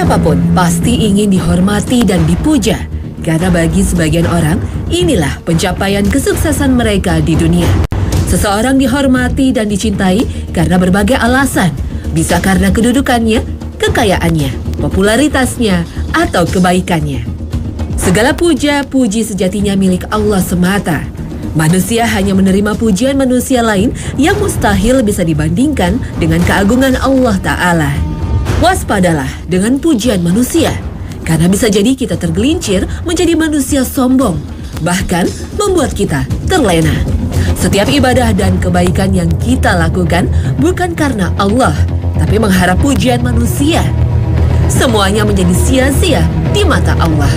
Siapapun pasti ingin dihormati dan dipuja, karena bagi sebagian orang, inilah pencapaian kesuksesan mereka di dunia. Seseorang dihormati dan dicintai karena berbagai alasan, bisa karena kedudukannya, kekayaannya, popularitasnya, atau kebaikannya. Segala puja-puji sejatinya milik Allah semata. Manusia hanya menerima pujian manusia lain yang mustahil bisa dibandingkan dengan keagungan Allah Ta'ala. Waspadalah dengan pujian manusia, karena bisa jadi kita tergelincir menjadi manusia sombong, bahkan membuat kita terlena. Setiap ibadah dan kebaikan yang kita lakukan bukan karena Allah, tapi mengharap pujian manusia. Semuanya menjadi sia-sia di mata Allah.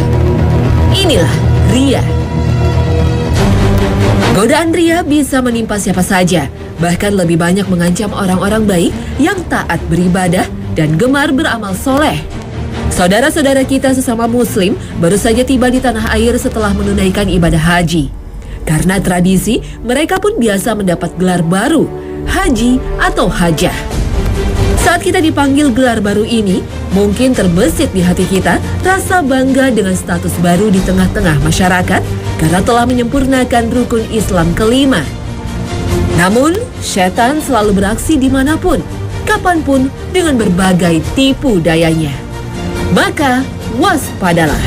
Inilah riya. Godaan riya bisa menimpa siapa saja, bahkan lebih banyak mengancam orang-orang baik yang taat beribadah dan gemar beramal soleh. Saudara-saudara kita sesama muslim baru saja tiba di tanah air setelah menunaikan ibadah haji. Karena tradisi, mereka pun biasa mendapat gelar baru, haji atau hajah. Saat kita dipanggil gelar baru ini, mungkin terbesit di hati kita rasa bangga dengan status baru di tengah-tengah masyarakat karena telah menyempurnakan rukun Islam kelima. Namun, setan selalu beraksi dimanapun, kapanpun dengan berbagai tipu dayanya. Maka, waspadalah.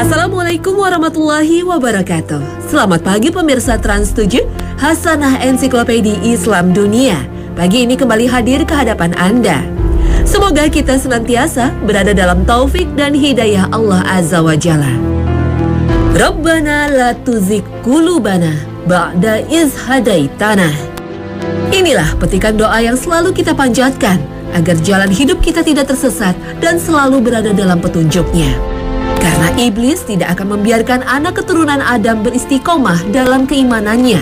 Assalamualaikum warahmatullahi wabarakatuh. Selamat pagi pemirsa Trans 7, Hasanah Ensiklopedia Islam Dunia. Pagi ini kembali hadir ke hadapan Anda. Semoga kita senantiasa berada dalam taufik dan hidayah Allah Azza wa Jalla. Rabbana la tuzigh qulubana ba'da iz hadaitana. Inilah petikan doa yang selalu kita panjatkan agar jalan hidup kita tidak tersesat dan selalu berada dalam petunjuknya. Karena iblis tidak akan membiarkan anak keturunan Adam beristiqomah dalam keimanannya.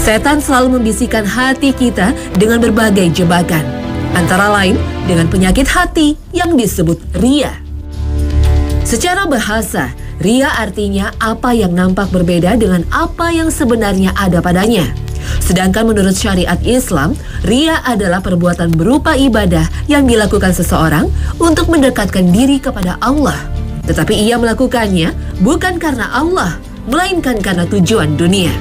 Setan selalu membisikkan hati kita dengan berbagai jebakan, antara lain dengan penyakit hati yang disebut riya. Secara bahasa, riya artinya apa yang nampak berbeda dengan apa yang sebenarnya ada padanya. Sedangkan menurut syariat Islam, riya adalah perbuatan berupa ibadah yang dilakukan seseorang untuk mendekatkan diri kepada Allah. Tetapi ia melakukannya bukan karena Allah, melainkan karena tujuan dunia.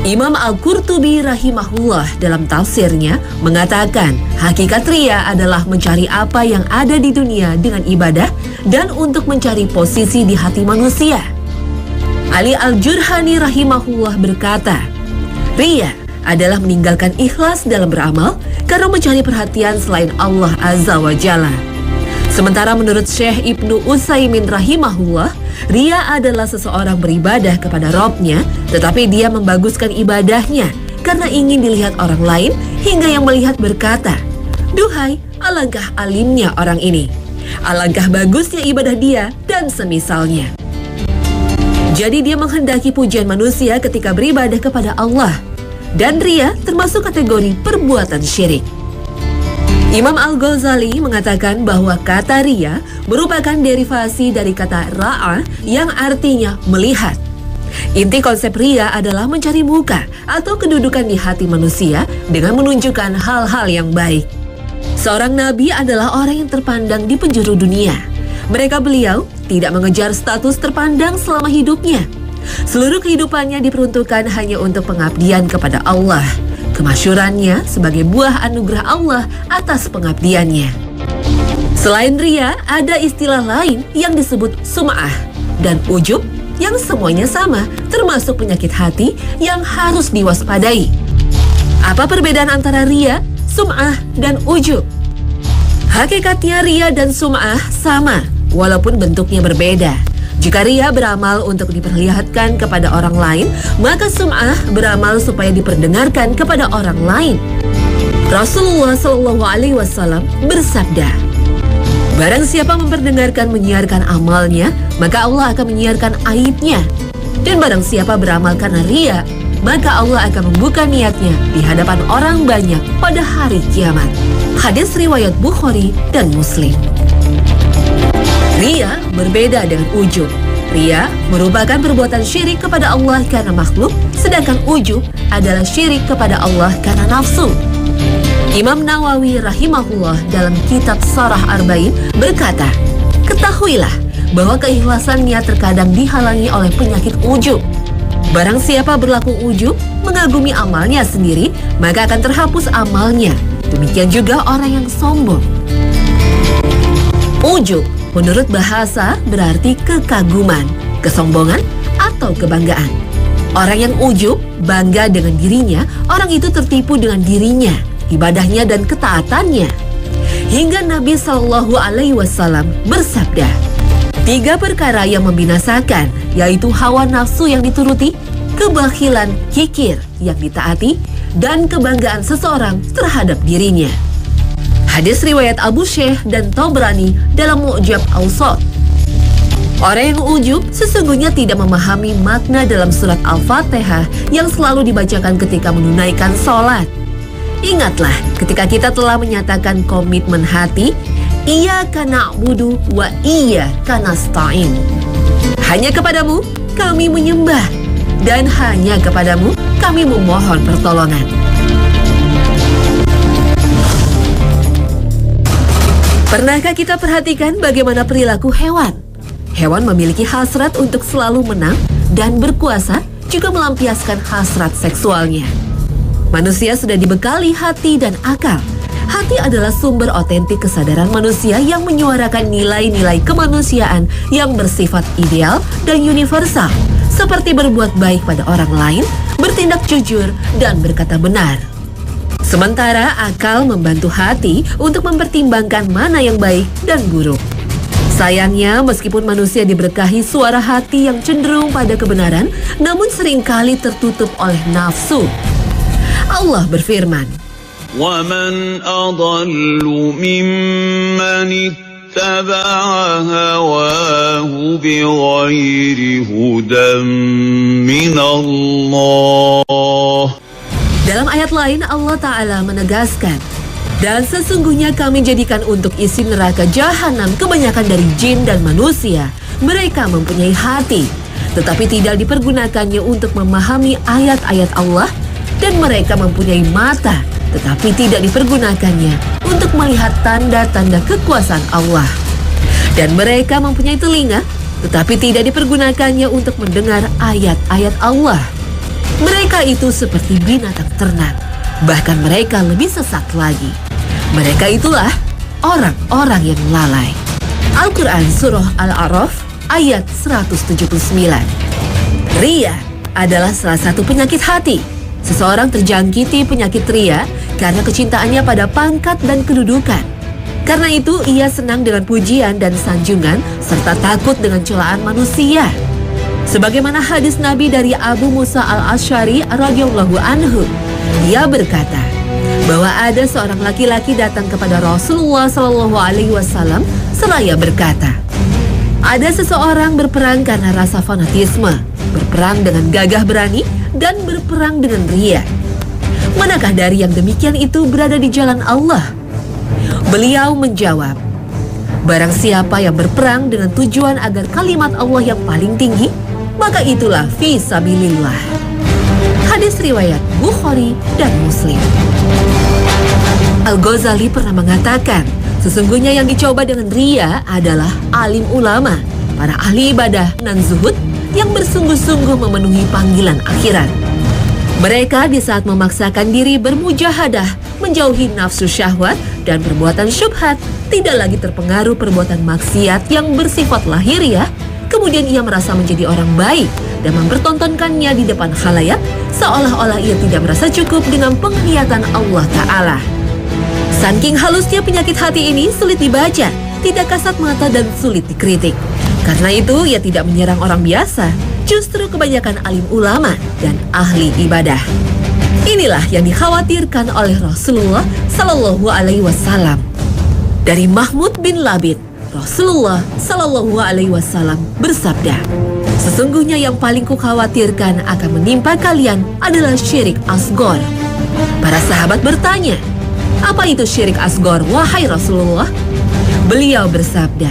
Imam Al-Qurtubi rahimahullah dalam tafsirnya mengatakan, hakikat riya adalah mencari apa yang ada di dunia dengan ibadah dan untuk mencari posisi di hati manusia. Ali Al-Jurhani rahimahullah berkata, riya adalah meninggalkan ikhlas dalam beramal karena mencari perhatian selain Allah Azza wa Jalla. Sementara menurut Syekh Ibnu Utsaimin rahimahullah, riya adalah seseorang beribadah kepada Robnya, tetapi dia membaguskan ibadahnya karena ingin dilihat orang lain hingga yang melihat berkata, duhai, alangkah alimnya orang ini, alangkah bagusnya ibadah dia dan semisalnya. Jadi dia menghendaki pujian manusia ketika beribadah kepada Allah, dan riya termasuk kategori perbuatan syirik. Imam Al-Ghazali mengatakan bahwa kata riya merupakan derivasi dari kata ra'a yang artinya melihat. Inti konsep riya adalah mencari muka atau kedudukan di hati manusia dengan menunjukkan hal-hal yang baik. Seorang nabi adalah orang yang terpandang di penjuru dunia. Mereka beliau tidak mengejar status terpandang selama hidupnya. Seluruh kehidupannya diperuntukkan hanya untuk pengabdian kepada Allah. Kemasyhurannya sebagai buah anugerah Allah atas pengabdiannya. Selain riya, ada istilah lain yang disebut sum'ah dan ujub yang semuanya sama, termasuk penyakit hati yang harus diwaspadai. Apa perbedaan antara riya, sum'ah, dan ujub? Hakikatnya riya dan sum'ah sama, walaupun bentuknya berbeda. Jika riya beramal untuk diperlihatkan kepada orang lain, maka sum'ah beramal supaya diperdengarkan kepada orang lain. Rasulullah SAW bersabda, barang siapa memperdengarkan menyiarkan amalnya, maka Allah akan menyiarkan aibnya. Dan barang siapa beramal karena riya, maka Allah akan membuka niatnya di hadapan orang banyak pada hari kiamat. Hadis riwayat Bukhari dan Muslim. Riya berbeda dengan ujub. Ria merupakan perbuatan syirik kepada Allah karena makhluk, sedangkan ujub adalah syirik kepada Allah karena nafsu. Imam Nawawi rahimahullah dalam kitab Sharah Arba'in berkata, ketahuilah bahwa keikhlasannya terkadang dihalangi oleh penyakit ujub. Barang siapa berlaku ujub, mengagumi amalnya sendiri, maka akan terhapus amalnya. Demikian juga orang yang sombong. Ujub menurut bahasa berarti kekaguman, kesombongan, atau kebanggaan. Orang yang ujub bangga dengan dirinya, orang itu tertipu dengan dirinya, ibadahnya dan ketaatannya. Hingga Nabi Shallallahu Alaihi Wasallam bersabda, 3 perkara yang membinasakan, yaitu hawa nafsu yang dituruti, kebakhilan, kikir yang ditaati, dan kebanggaan seseorang terhadap dirinya. Hadis riwayat Abu Syekh dan Tabrani dalam Mu'jam Awsat. Orang yang ujub sesungguhnya tidak memahami makna dalam surat Al-Fatihah yang selalu dibacakan ketika menunaikan sholat. Ingatlah ketika kita telah menyatakan komitmen hati, Iyyaka na'budu wa iyyaka nasta'in. Hanya kepadamu kami menyembah dan hanya kepadamu kami memohon pertolongan. Pernahkah kita perhatikan bagaimana perilaku hewan? Hewan memiliki hasrat untuk selalu menang dan berkuasa, juga melampiaskan hasrat seksualnya. Manusia sudah dibekali hati dan akal. Hati adalah sumber otentik kesadaran manusia yang menyuarakan nilai-nilai kemanusiaan yang bersifat ideal dan universal, seperti berbuat baik pada orang lain, bertindak jujur, dan berkata benar. Sementara akal membantu hati untuk mempertimbangkan mana yang baik dan buruk. Sayangnya, meskipun manusia diberkahi suara hati yang cenderung pada kebenaran, namun seringkali tertutup oleh nafsu. Allah berfirman, وَمَنْ أَضَلُّ مِمَّنِ اتَّبَعَ هَوَاهُ بِغَيْرِ هُدًى مِنَ اللَّهِ. Dalam ayat lain Allah Ta'ala menegaskan, dan sesungguhnya kami jadikan untuk isi neraka jahanam kebanyakan dari jin dan manusia. Mereka mempunyai hati, tetapi tidak dipergunakannya untuk memahami ayat-ayat Allah, dan mereka mempunyai mata, tetapi tidak dipergunakannya untuk melihat tanda-tanda kekuasaan Allah. Dan mereka mempunyai telinga, tetapi tidak dipergunakannya untuk mendengar ayat-ayat Allah. Mereka itu seperti binatang ternak, bahkan mereka lebih sesat lagi. Mereka itulah orang-orang yang lalai. Al-Quran Surah Al-A'raf ayat 179. Ria adalah salah satu penyakit hati. Seseorang terjangkiti penyakit ria karena kecintaannya pada pangkat dan kedudukan. Karena itu ia senang dengan pujian dan sanjungan serta takut dengan celaan manusia. Sebagaimana hadis Nabi dari Abu Musa Al-Asy'ari radhiyallahu anhu, dia berkata bahwa ada seorang laki-laki datang kepada Rasulullah Shallallahu Alaihi Wasallam seraya berkata, ada seseorang berperang karena rasa fanatisme, berperang dengan gagah berani, dan berperang dengan ria. Manakah dari yang demikian itu berada di jalan Allah? Beliau menjawab, barang siapa yang berperang dengan tujuan agar kalimat Allah yang paling tinggi, maka itulah fi sabilillah. Hadis riwayat Bukhari dan Muslim. Al-Ghazali pernah mengatakan, sesungguhnya yang dicoba dengan ria adalah alim ulama, para ahli ibadah dan zuhud yang bersungguh-sungguh memenuhi panggilan akhirat. Mereka di saat memaksakan diri bermujahadah, menjauhi nafsu syahwat dan perbuatan syubhat, tidak lagi terpengaruh perbuatan maksiat yang bersifat lahiriah. Kemudian ia merasa menjadi orang baik dan mempertontonkannya di depan khalayak, seolah-olah ia tidak merasa cukup dengan penglihatan Allah Ta'ala. Saking halusnya penyakit hati ini sulit dibaca, tidak kasat mata dan sulit dikritik. Karena itu ia tidak menyerang orang biasa, justru kebanyakan alim ulama dan ahli ibadah. Inilah yang dikhawatirkan oleh Rasulullah Sallallahu Alaihi Wasallam. Dari Mahmud bin Labid, Rasulullah Sallallahu Alaihi Wasallam bersabda, sesungguhnya yang paling kukhawatirkan akan menimpa kalian adalah syirik asghar. Para sahabat bertanya, apa itu syirik asghar, wahai Rasulullah? Beliau bersabda,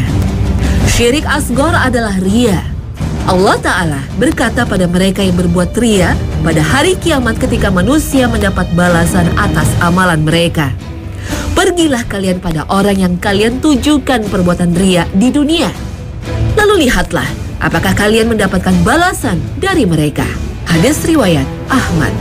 syirik asghar adalah ria. Allah Ta'ala berkata pada mereka yang berbuat ria pada hari kiamat ketika manusia mendapat balasan atas amalan mereka. Pergilah kalian pada orang yang kalian tujukan perbuatan ria di dunia. Lalu lihatlah, apakah kalian mendapatkan balasan dari mereka. Hadis riwayat Ahmad.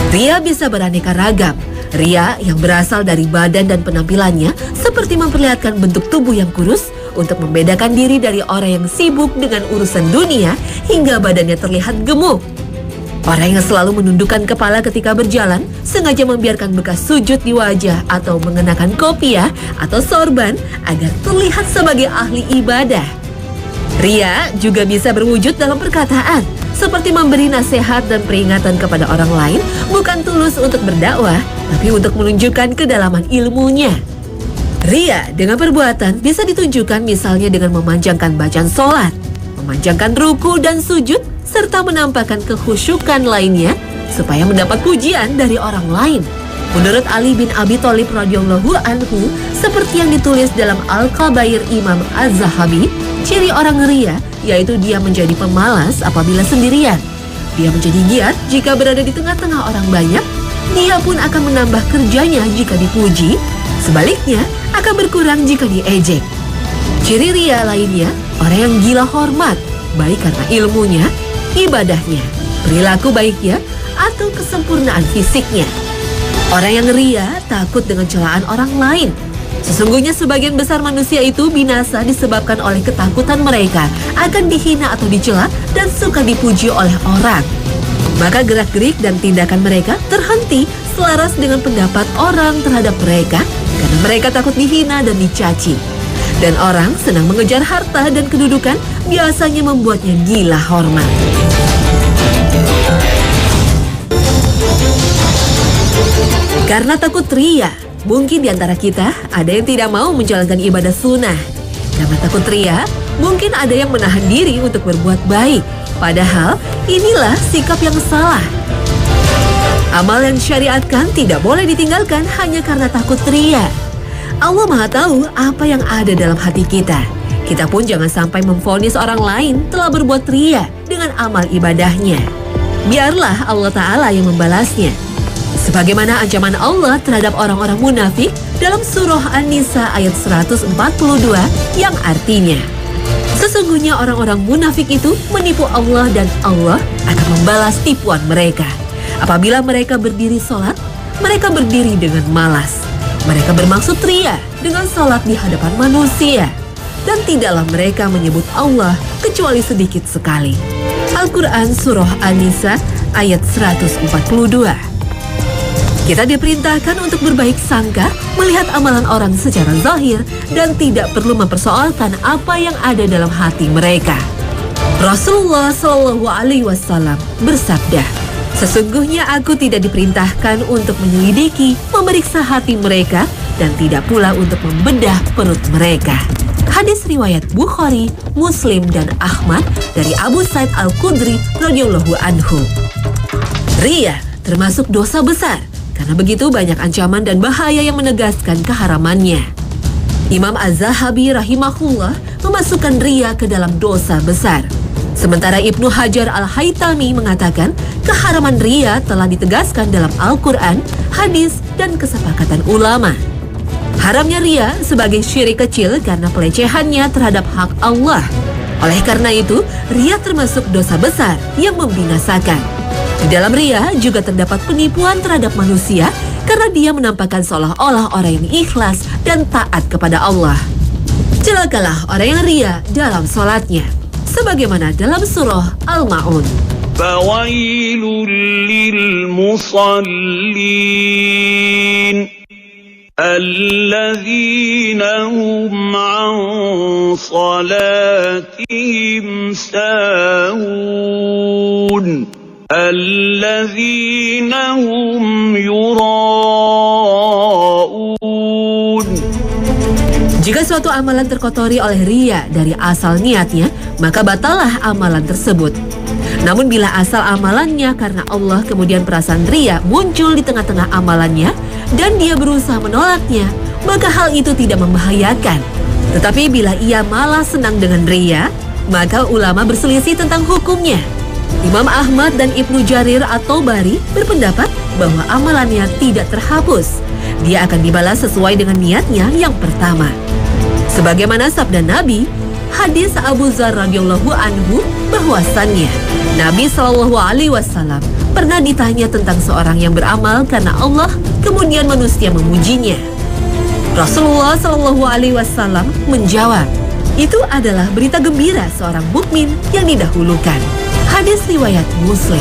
Ria bisa beraneka ragam. Ria yang berasal dari badan dan penampilannya seperti memperlihatkan bentuk tubuh yang kurus untuk membedakan diri dari orang yang sibuk dengan urusan dunia hingga badannya terlihat gemuk. Orang yang selalu menundukkan kepala ketika berjalan sengaja membiarkan bekas sujud di wajah atau mengenakan kopiah atau sorban agar terlihat sebagai ahli ibadah. Ria juga bisa berwujud dalam perkataan, seperti memberi nasihat dan peringatan kepada orang lain bukan tulus untuk berdakwah, tapi untuk menunjukkan kedalaman ilmunya. Ria dengan perbuatan bisa ditunjukkan misalnya dengan memanjangkan bacaan sholat, memanjangkan ruku dan sujud, serta menampakkan kekhusyukan lainnya supaya mendapat pujian dari orang lain. Menurut Ali bin Abi Thalib radhiyallahu anhu, seperti yang ditulis dalam Al-Kabair Imam Az-Zahabi, ciri orang ria yaitu dia menjadi pemalas apabila sendirian. Dia menjadi giat jika berada di tengah-tengah orang banyak. Dia pun akan menambah kerjanya jika dipuji. Sebaliknya, akan berkurang jika diejek. Ciri ria lainnya, orang yang gila hormat, baik karena ilmunya, ibadahnya, perilaku baiknya, atau kesempurnaan fisiknya. Orang yang ria takut dengan celaan orang lain. Sesungguhnya sebagian besar manusia itu binasa disebabkan oleh ketakutan mereka akan dihina atau dicela dan suka dipuji oleh orang. Maka gerak-gerik dan tindakan mereka terhenti selaras dengan pendapat orang terhadap mereka karena mereka takut dihina dan dicaci. Dan orang senang mengejar harta dan kedudukan biasanya membuatnya gila hormat. Karena takut ria, mungkin di antara kita ada yang tidak mau menjalankan ibadah sunnah. Karena takut ria, mungkin ada yang menahan diri untuk berbuat baik. Padahal inilah sikap yang salah. Amal yang syariatkan tidak boleh ditinggalkan hanya karena takut ria. Allah Maha tahu apa yang ada dalam hati kita. Kita pun jangan sampai memvonis orang lain telah berbuat ria dengan amal ibadahnya. Biarlah Allah Ta'ala yang membalasnya. Sebagaimana ancaman Allah terhadap orang-orang munafik dalam surah An-Nisa ayat 142 yang artinya, sesungguhnya orang-orang munafik itu menipu Allah dan Allah akan membalas tipuan mereka. Apabila mereka berdiri sholat, mereka berdiri dengan malas. Mereka bermaksud ria dengan sholat di hadapan manusia. Dan tidaklah mereka menyebut Allah kecuali sedikit sekali. Al-Quran Surah An-Nisa ayat 142. Kita diperintahkan untuk berbaik sangka, melihat amalan orang secara zahir dan tidak perlu mempersoalkan apa yang ada dalam hati mereka. Rasulullah Shallallahu Alaihi Wasallam bersabda, sesungguhnya aku tidak diperintahkan untuk menyelidiki, memeriksa hati mereka dan tidak pula untuk membedah perut mereka. Hadis riwayat Bukhari, Muslim dan Ahmad dari Abu Sa'id Al-Khudri radhiyallahu anhu. Ria termasuk dosa besar. Karena begitu banyak ancaman dan bahaya yang menegaskan keharamannya. Imam Az-Zahabi rahimahullah memasukkan ria ke dalam dosa besar. Sementara Ibnu Hajar Al-Haytami mengatakan keharaman ria telah ditegaskan dalam Al-Quran, hadis, dan kesepakatan ulama. Haramnya ria sebagai syirik kecil karena pelecehannya terhadap hak Allah. Oleh karena itu, ria termasuk dosa besar yang membinasakan. Di dalam ria juga terdapat penipuan terhadap manusia karena dia menampakkan seolah-olah orang yang ikhlas dan taat kepada Allah. Celakalah orang yang ria dalam sholatnya, sebagaimana dalam surah Al-Ma'un. Fawailul lil musallin alladzina hum an salatihim sahun alladzina hum yura'un. Jika suatu amalan terkotori oleh ria dari asal niatnya, maka batallah amalan tersebut. Namun bila asal amalannya karena Allah, kemudian perasaan ria muncul di tengah-tengah amalannya dan dia berusaha menolaknya, maka hal itu tidak membahayakan. Tetapi bila ia malah senang dengan ria, maka ulama berselisih tentang hukumnya. Imam Ahmad dan Ibnu Jarir At-Tabari berpendapat bahwa amalannya tidak terhapus. Dia akan dibalas sesuai dengan niatnya yang pertama. Sebagaimana sabda Nabi, hadis Abu Dzar radhiyallahu anhu bahwasannya Nabi Shallallahu alaihi wasallam pernah ditanya tentang seorang yang beramal karena Allah, kemudian manusia memujinya. Rasulullah Shallallahu alaihi wasallam menjawab, itu adalah berita gembira seorang mukmin yang didahulukan. Hadis riwayat Muslim.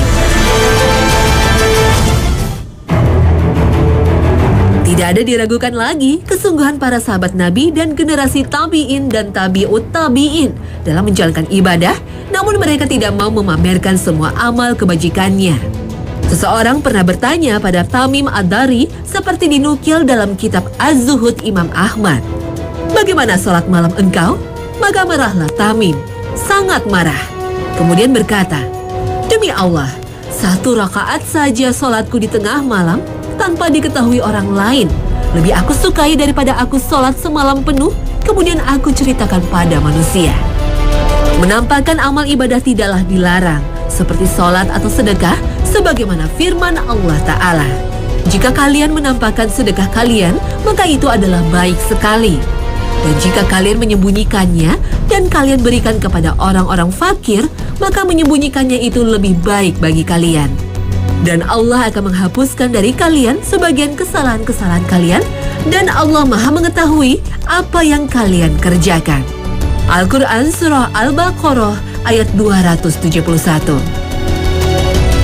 Tidak ada diragukan lagi kesungguhan para sahabat Nabi dan generasi tabi'in dan tabi'ut tabi'in dalam menjalankan ibadah, namun mereka tidak mau memamerkan semua amal kebajikannya. Seseorang pernah bertanya pada Tamim Ad-Dari seperti dinukil dalam kitab Az-Zuhud Imam Ahmad, "Bagaimana sholat malam engkau?" Maka marahlah Tamim, sangat marah. Kemudian berkata, "Demi Allah, 1 rakaat saja sholatku di tengah malam tanpa diketahui orang lain lebih aku sukai daripada aku sholat semalam penuh kemudian aku ceritakan pada manusia." Menampakkan amal ibadah tidaklah dilarang, seperti sholat atau sedekah, sebagaimana firman Allah Ta'ala, "Jika kalian menampakkan sedekah kalian, maka itu adalah baik sekali. Dan jika kalian menyembunyikannya dan kalian berikan kepada orang-orang fakir, maka menyembunyikannya itu lebih baik bagi kalian. Dan Allah akan menghapuskan dari kalian sebagian kesalahan-kesalahan kalian, dan Allah Maha mengetahui apa yang kalian kerjakan." Al-Quran Surah Al-Baqarah ayat 271.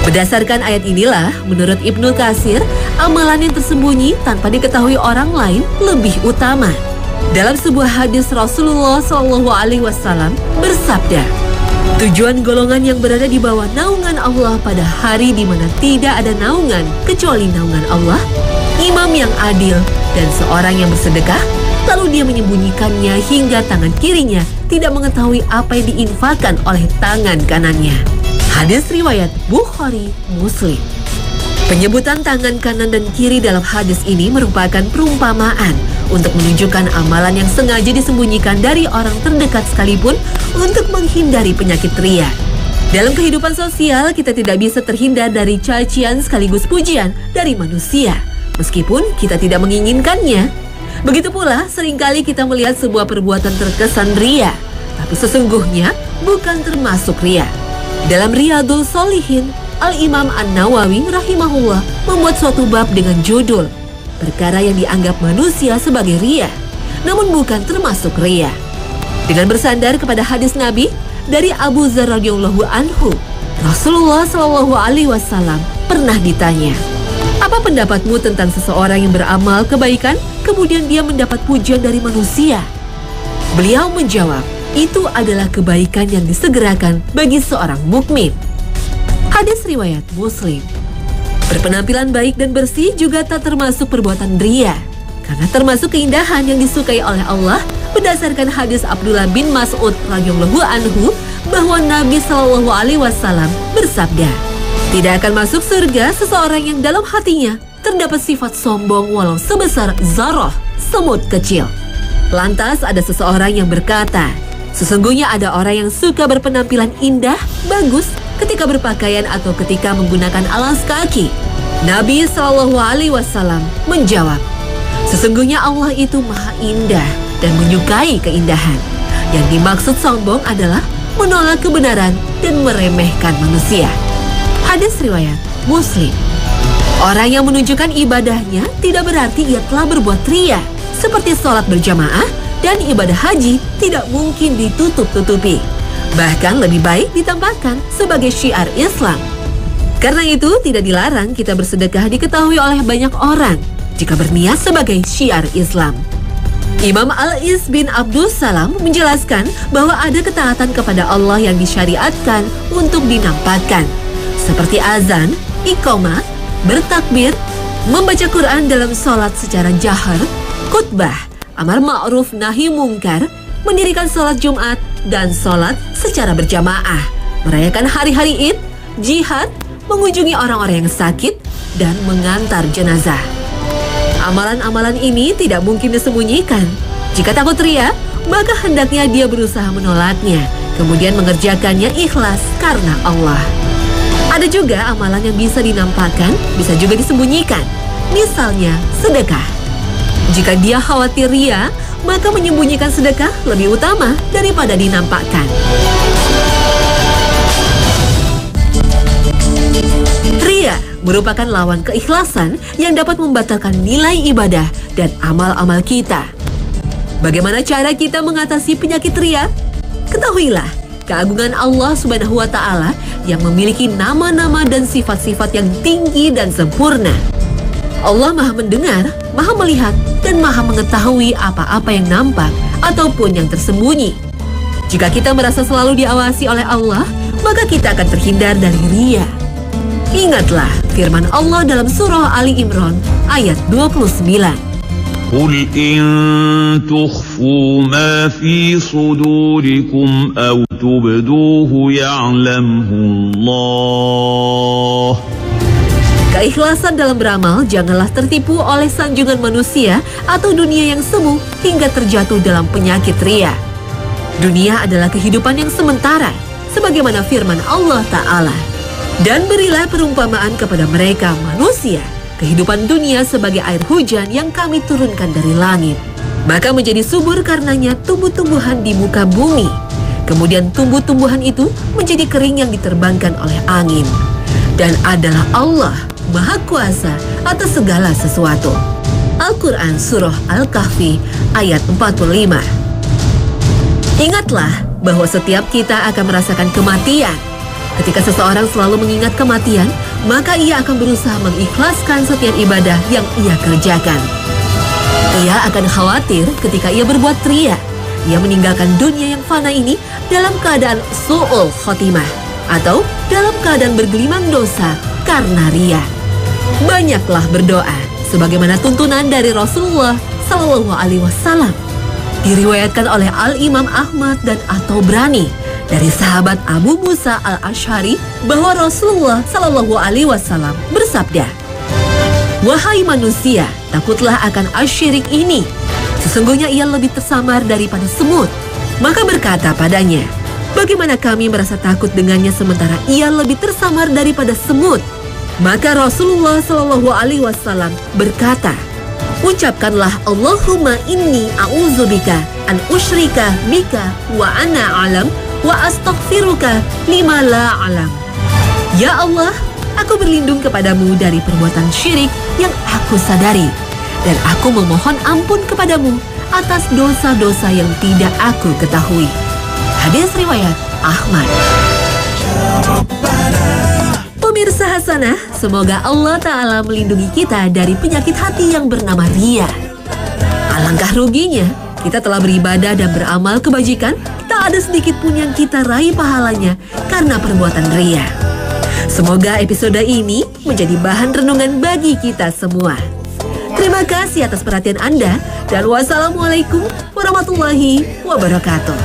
Berdasarkan ayat inilah, menurut Ibnu Katsir, amalan yang tersembunyi tanpa diketahui orang lain lebih utama. Dalam sebuah hadis Rasulullah SAW bersabda, "Tujuan golongan yang berada di bawah naungan Allah pada hari di mana tidak ada naungan kecuali naungan Allah, imam yang adil dan seorang yang bersedekah, lalu dia menyembunyikannya hingga tangan kirinya tidak mengetahui apa yang diinfakkan oleh tangan kanannya." Hadis riwayat Bukhari Muslim. Penyebutan tangan kanan dan kiri dalam hadis ini merupakan perumpamaan untuk menunjukkan amalan yang sengaja disembunyikan dari orang terdekat sekalipun untuk menghindari penyakit ria. Dalam kehidupan sosial, kita tidak bisa terhindar dari cacian sekaligus pujian dari manusia, meskipun kita tidak menginginkannya. Begitu pula, seringkali kita melihat sebuah perbuatan terkesan ria, tapi sesungguhnya bukan termasuk ria. Dalam Riyadhus Shalihin, Al-Imam An-Nawawi rahimahullah membuat suatu bab dengan judul "Perkara yang dianggap manusia sebagai ria, namun bukan termasuk ria." Dengan bersandar kepada hadis Nabi dari Abu Dzar radhiyallahu anhu, Rasulullah Shallallahu alaihi wasallam pernah ditanya, "Apa pendapatmu tentang seseorang yang beramal kebaikan, kemudian dia mendapat pujian dari manusia?" Beliau menjawab, "Itu adalah kebaikan yang disegerakan bagi seorang mukmin." Hadis riwayat Muslim. Berpenampilan baik dan bersih juga tak termasuk perbuatan ria, karena termasuk keindahan yang disukai oleh Allah berdasarkan hadis Abdullah bin Mas'ud radhiyallahu anhu bahwa Nabi Shallallahu alaihi wasallam bersabda, "Tidak akan masuk surga seseorang yang dalam hatinya terdapat sifat sombong walau sebesar zarah semut kecil." Lantas ada seseorang yang berkata, "Sesungguhnya ada orang yang suka berpenampilan indah, bagus ketika berpakaian atau ketika menggunakan alas kaki." Nabi Shallallahu alaihi wasallam menjawab, "Sesungguhnya Allah itu maha indah dan menyukai keindahan. Yang dimaksud sombong adalah menolak kebenaran dan meremehkan manusia." Hadis riwayat Muslim. Orang yang menunjukkan ibadahnya tidak berarti ia telah berbuat ria, seperti sholat berjamaah dan ibadah haji tidak mungkin ditutup-tutupi. Bahkan lebih baik ditampakkan sebagai syiar Islam. Karena itu tidak dilarang kita bersedekah diketahui oleh banyak orang jika berniat sebagai syiar Islam. Imam Al-Is bin Abdus Salam menjelaskan bahwa ada ketaatan kepada Allah yang disyariatkan untuk dinampakkan, seperti azan, iqamah, bertakbir, membaca Quran dalam sholat secara jahar, khutbah, amar ma'ruf nahi mungkar, mendirikan sholat Jumat, dan sholat secara berjamaah, merayakan hari-hari Id, jihad, mengunjungi orang-orang yang sakit, dan mengantar jenazah. Amalan-amalan ini tidak mungkin disembunyikan. Jika takut ria, maka hendaknya dia berusaha menolaknya kemudian mengerjakannya ikhlas karena Allah. Ada juga amalan yang bisa dinampakkan, bisa juga disembunyikan. Misalnya sedekah. Jika dia khawatir ria, maka menyembunyikan sedekah lebih utama daripada dinampakkan. Ria merupakan lawan keikhlasan yang dapat membatalkan nilai ibadah dan amal-amal kita. Bagaimana cara kita mengatasi penyakit ria? Ketahuilah, keagungan Allah Subhanahu wa Ta'ala yang memiliki nama-nama dan sifat-sifat yang tinggi dan sempurna. Allah Maha mendengar, Maha melihat, dan Maha mengetahui apa-apa yang nampak ataupun yang tersembunyi. Jika kita merasa selalu diawasi oleh Allah, maka kita akan terhindar dari ria. Ingatlah firman Allah dalam surah Ali Imran ayat 29. قل إن تخفوا ما في صدوركم أو تبدوه يعلمه الله. Keikhlasan dalam beramal janganlah tertipu oleh sanjungan manusia atau dunia yang semu hingga terjatuh dalam penyakit ria. Dunia adalah kehidupan yang sementara, sebagaimana firman Allah Ta'ala. Dan berilah perumpamaan kepada mereka manusia, kehidupan dunia sebagai air hujan yang kami turunkan dari langit. Maka menjadi subur karenanya tumbuh-tumbuhan di muka bumi. Kemudian tumbuh-tumbuhan itu menjadi kering yang diterbangkan oleh angin. Dan adalah Allah Maha Kuasa atas segala sesuatu. Al-Quran Surah Al-Kahfi ayat 45. Ingatlah bahwa setiap kita akan merasakan kematian. Ketika seseorang selalu mengingat kematian, maka ia akan berusaha mengikhlaskan setiap ibadah yang ia kerjakan. Ia akan khawatir ketika ia berbuat ria. Ia meninggalkan dunia yang fana ini dalam keadaan su'ul khotimah atau dalam keadaan bergelimang dosa karena ria. Banyaklah berdoa sebagaimana tuntunan dari Rasulullah Shallallahu Alaihi Wasallam. Diriwayatkan oleh Al-Imam Ahmad dan At-Tabrani dari sahabat Abu Musa Al-Asy'ari bahwa Rasulullah Shallallahu Alaihi Wasallam bersabda, "Wahai manusia, takutlah akan asyirik ini. Sesungguhnya ia lebih tersamar daripada semut." Maka berkata padanya, "Bagaimana kami merasa takut dengannya sementara ia lebih tersamar daripada semut?" Maka Rasulullah Shallallahu Alaihi Wasallam berkata, "Ucapkanlah Allahumma inni a'udzubika an usyrika bika wa ana alam wa astaghfiruka lima la alam." Ya Allah, aku berlindung kepadamu dari perbuatan syirik yang aku sadari, dan aku memohon ampun kepadamu atas dosa-dosa yang tidak aku ketahui. Hadis riwayat Ahmad. Pemirsa Hasanah, semoga Allah Ta'ala melindungi kita dari penyakit hati yang bernama ria. Alangkah ruginya, kita telah beribadah dan beramal kebajikan, tak ada sedikit pun yang kita raih pahalanya karena perbuatan ria. Semoga episode ini menjadi bahan renungan bagi kita semua. Terima kasih atas perhatian Anda, dan wassalamualaikum warahmatullahi wabarakatuh.